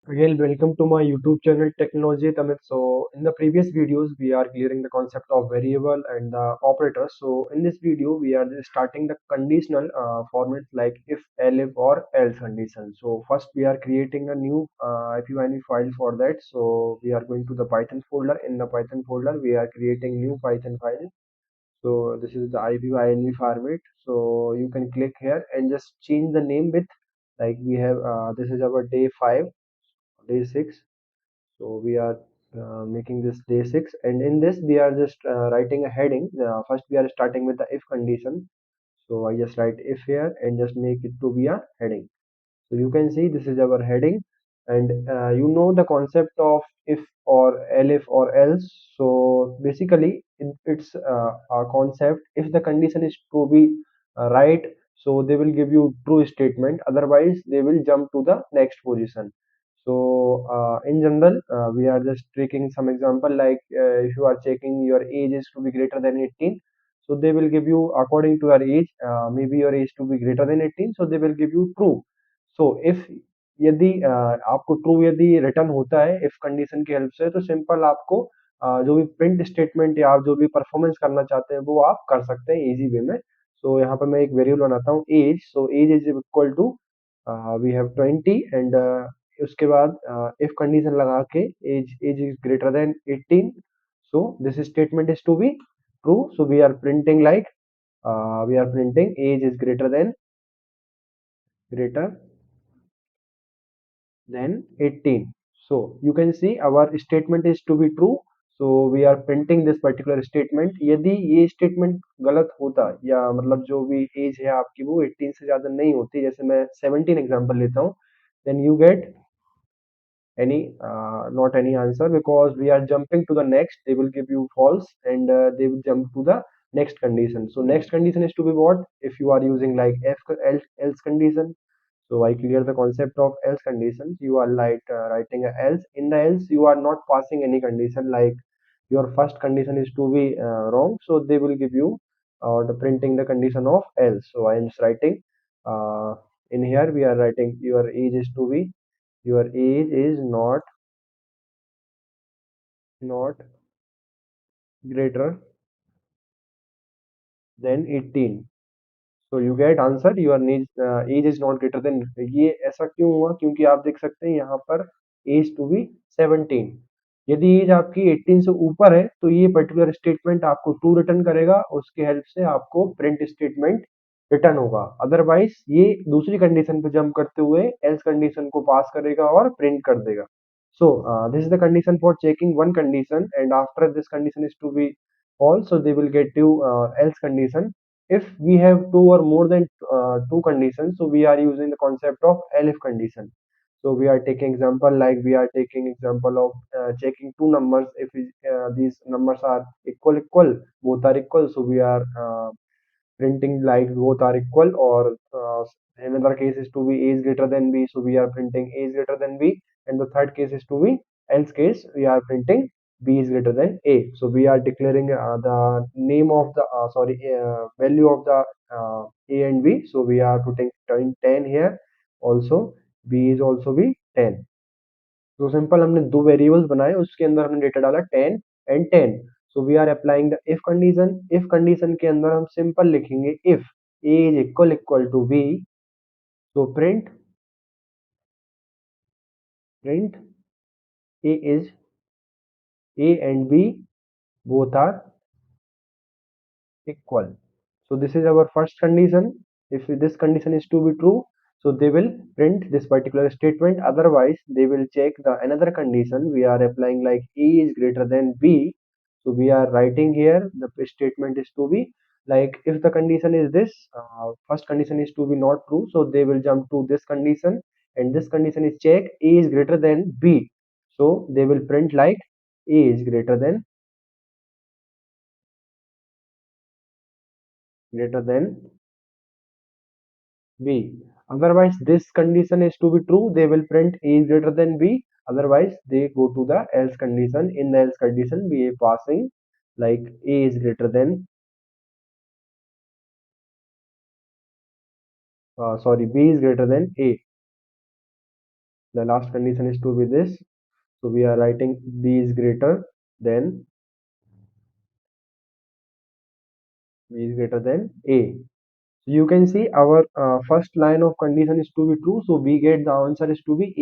Again, welcome to my YouTube channel Technologywithamit. So, in the previous videos, we are clearing the concept of variable and the operators. So, in this video, we are just starting the conditional formats like if, elif, or else condition. So, first, we are creating a new IPYNE file for that. So, we are going to the Python folder. In the Python folder, we are creating new Python file. So, this is the IPYNE format. So, you can click here and just change the name with like we have this is our day 5 day 6. So we are making this day 6, and in this we are just writing a heading. First we are starting with the if condition. So I just write if here and just make it to be a heading. So you can see this is our heading, and you know the concept of if or elif or else. So basically it's a concept. If the condition is to be right, so they will give you true statement, otherwise they will jump to the next position. So in general, we are just taking some example like if you are checking your age is to be greater than 18, so they will give you according to your age, maybe your age to be greater than 18, so they will give you true. So if यदि आपको true यदि return होता है if condition की help से, तो simple आपको जो भी प्रिंट स्टेटमेंट या आप जो भी परफॉर्मेंस करना चाहते हैं वो आप कर सकते हैं इजी वे में. सो यहाँ पे मैं एक वेरिएबल बनाता हूँ age. So age is equal to we have 20 and उसके बाद इफ कंडीशन लगा के age age is greater than 18. So this statement is to be true. So we are printing like we are printing age is greater than 18. So you can see our statement is to be true. So we are printing this particular statement. यदि ये statement गलत होता या मतलब जो भी as है आपकी वो 18 से ज्यादा नहीं होती, जैसे मैं 17 एग्जांपल लेता हूँ, then you get any not any answer because we are jumping to the next. They will give you false and they will jump to the next condition. So next condition is to be what? If you are using like if else condition, so I clear the concept of else conditions. You are like writing a else. In the else, you are not passing any condition. Like your first condition is to be wrong, so they will give you the printing the condition of else. So I am just writing in here. We are writing your age is to be your age is not greater than 18. So you get answer your age is not greater than. ये ऐसा क्यों हुआ? क्योंकि आप देख सकते हैं यहाँ पर एज टू बी 17. यदि एज आपकी 18 से ऊपर है तो ये पर्टिकुलर स्टेटमेंट आपको ट्रू रिटर्न करेगा, उसके हेल्प से आपको प्रिंट स्टेटमेंट रिटर्न होगा. अदरवाइज ये दूसरी कंडीशन पे जंप करते हुए एल्स कंडीशन को पास करेगा और प्रिंट कर देगा. So this is the condition for checking one condition, and after this condition is to be false, so they will get you else condition. If we have two or more than two conditions, so we are using the concept of elif condition. So we are taking example like we are taking example of checking two numbers. If these numbers are equal, both are equal, so we are printing like both are equal, or another case is to be a is greater than b, so we are printing a is greater than b, and the third case is to be else case, we are printing b is greater than a. So we are declaring the name of the value of the a and b. So we are putting 10 here, also b is also be 10. तो simple हमने दो variables बनाए, उसके अंदर हमने data डाला 10 and 10. So we are applying the if condition. If condition के अंदर हम सिंपल लिखेंगे if a is equal to b. So print a is a and b both are equal. So this is our first condition. If this condition is to be true, so they will print this particular statement. Otherwise, they will check the another condition. We are applying like A is greater than B. So we are writing here the statement is to be like if the condition is this, first condition is to be not true. So they will jump to this condition, and this condition is check A is greater than B. So they will print like A is greater than B. Otherwise, this condition is to be true. They will print A is greater than B. Otherwise, they go to the else condition. In the else condition, we are passing like A is greater than B is greater than A. The last condition is to be this. So we are writing b is greater than a. So you can see our first line of condition is to be true. So we get the answer is to be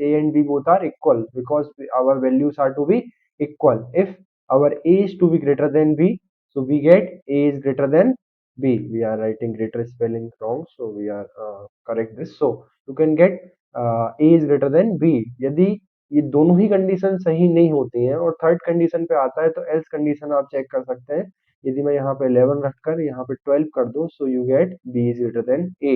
a and b both are equal because our values are to be equal. If our a is to be greater than b, so we get a is greater than b. We are writing greater spelling wrong, so we are correct this. So you can get a is greater than b. यदि ये दोनों ही condition सही नहीं होती हैं और third condition पे आता है तो एल्स कंडीशन आप चेक कर सकते हैं। यदि मैं यहाँ पे 11 रखकर यहाँ पे 12 कर दूं, so you get B is greater than A.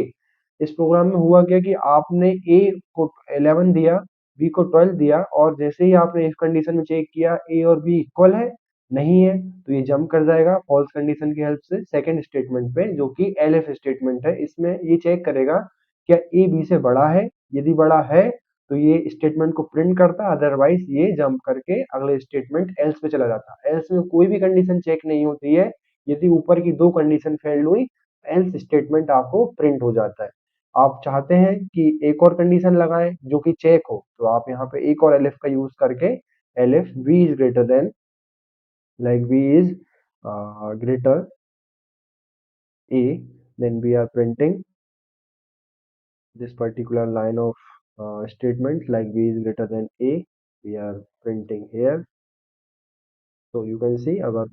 इस प्रोग्राम में हुआ क्या कि आपने ए को 11 दिया, बी को 12 दिया और जैसे ही आपने इफ कंडीशन में चेक किया ए और बी इक्वल है, नहीं है, तो ये जंप कर जाएगा फॉल्स कंडीशन की हेल्प से सेकंड स्टेटमेंट पे जो कि एलएफ स्टेटमेंट है। इसमें ये चेक करेगा क्या ए बी से बड़ा है। यदि बड़ा है तो ये स्टेटमेंट को प्रिंट करता, अदरवाइज ये जंप करके अगले स्टेटमेंट एल्स पे चला जाता। एल्स में कोई भी कंडीशन चेक नहीं होती है। यदि ऊपर की दो कंडीशन फेल्ड हुई, एल्स स्टेटमेंट आपको प्रिंट हो जाता है। आप चाहते हैं कि एक और कंडीशन लगाएं जो कि चेक हो, तो आप यहाँ पे एक और एलिफ का यूज करके elif b is greater than, like b is greater a, then we are printing this particular line of statement like b is greater than a. We are printing here. So you can see our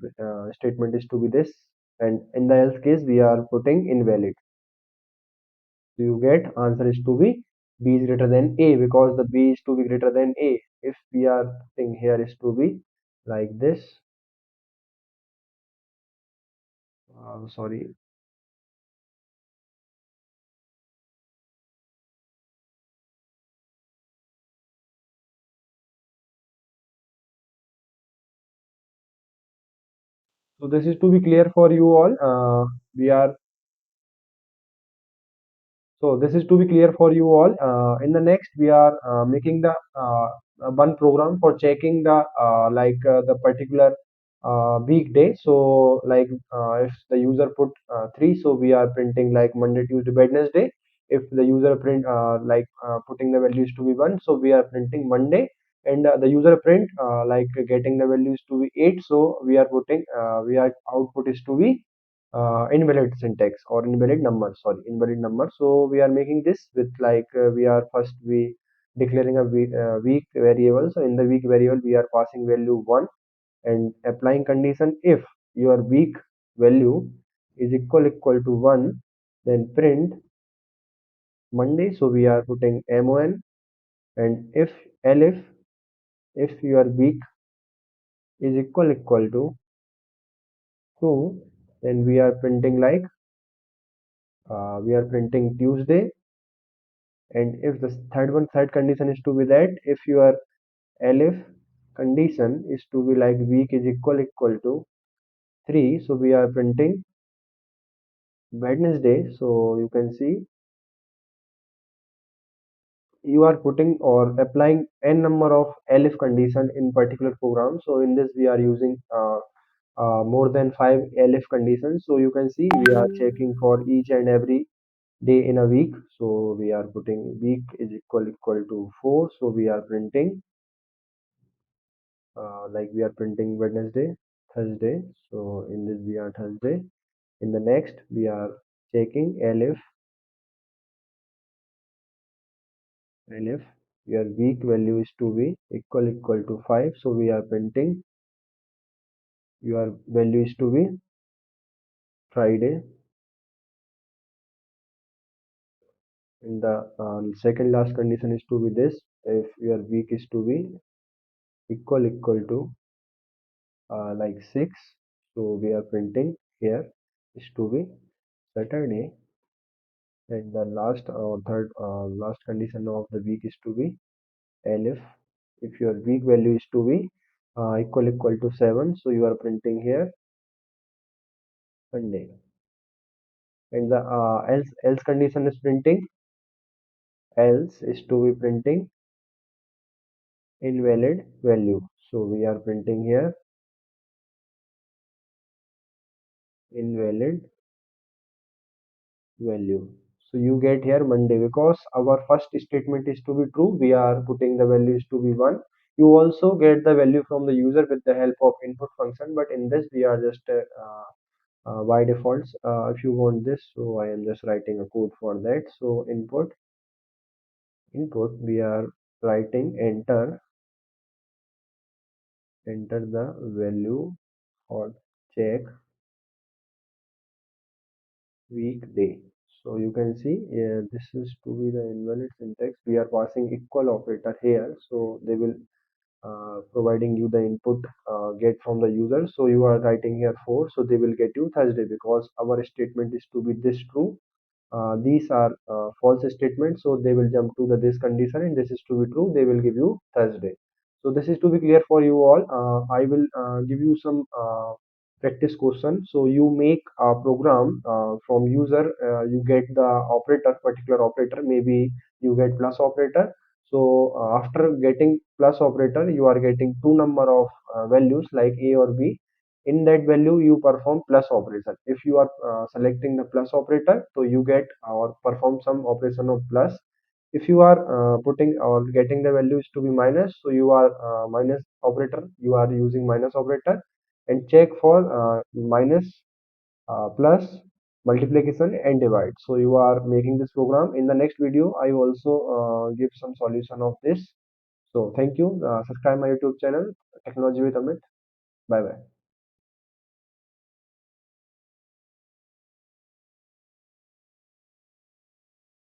statement is to be this, and in the else case we are putting invalid. So you get answer is to be b is greater than a because the b is to be greater than a. If we are putting here is to be like this, sorry. So this is to be clear for you all. We are So this is to be clear for you all. In the next, we are making the one program for checking the the particular weekday. So like if the user put 3, so we are printing like Monday, Tuesday, Wednesday. If the user print putting the values to be 1, so we are printing Monday. And the user print getting the values to be 8, so we are putting we are output is to be invalid syntax or invalid number, sorry, invalid number. So we are making this with we are first we declaring a week variable. So in the week variable we are passing value 1 and applying condition. If your week value is equal to 1, then print Monday, so we are putting mon. And if elif, if your week is equal to 2, then we are printing we are printing Tuesday. And if the third condition is to be that if your elif condition is to be like week is equal to 3, so we are printing Wednesday. So you can see you are putting or applying n number of elif condition in particular program. So in this we are using more than 5 elif conditions. So you can see we are checking for each and every day in a week. So we are putting week is equal to 4, so we are printing we are printing Wednesday, Thursday. So in this we are Thursday. In the next we are checking elif your week value is to be equal to 5. So we are printing your value is to be Friday. And the second last condition is to be this: if your week is to be equal to 6, so we are printing here is to be Saturday. And the last or third last condition of the week is to be elif if your week value is to be equal to 7, so you are printing here Sunday. And the else condition is printing else is to be printing invalid value, so we are printing here invalid value. So you get here Monday because our first statement is to be true. We are putting the values to be 1. You also get the value from the user with the help of input function, but in this we are just by defaults. If you want this, so I am just writing a code for that. So input we are writing enter the value for check weekday. So you can see this is to be the invalid syntax. We are passing equal operator here, so they will providing you the input get from the user. So you are writing here 4, so they will get you Thursday because our statement is to be this true. These are false statements, so they will jump to the this condition, and this is to be true, they will give you Thursday. So this is to be clear for you all. I will give you some practice question. So you make a program from user, you get the operator, particular operator, maybe you get plus operator. So after getting plus operator, you are getting two number of values like a or b. In that value you perform plus operation. If you are selecting the plus operator, so you get or perform some operation of plus. If you are putting or getting the values to be minus, so you are minus operator, you are using minus operator. And check for minus, plus, multiplication and divide. So you are making this program. In the next video I also give some solution of this. So thank you. Subscribe my YouTube channel, Technology with Amit. Bye bye.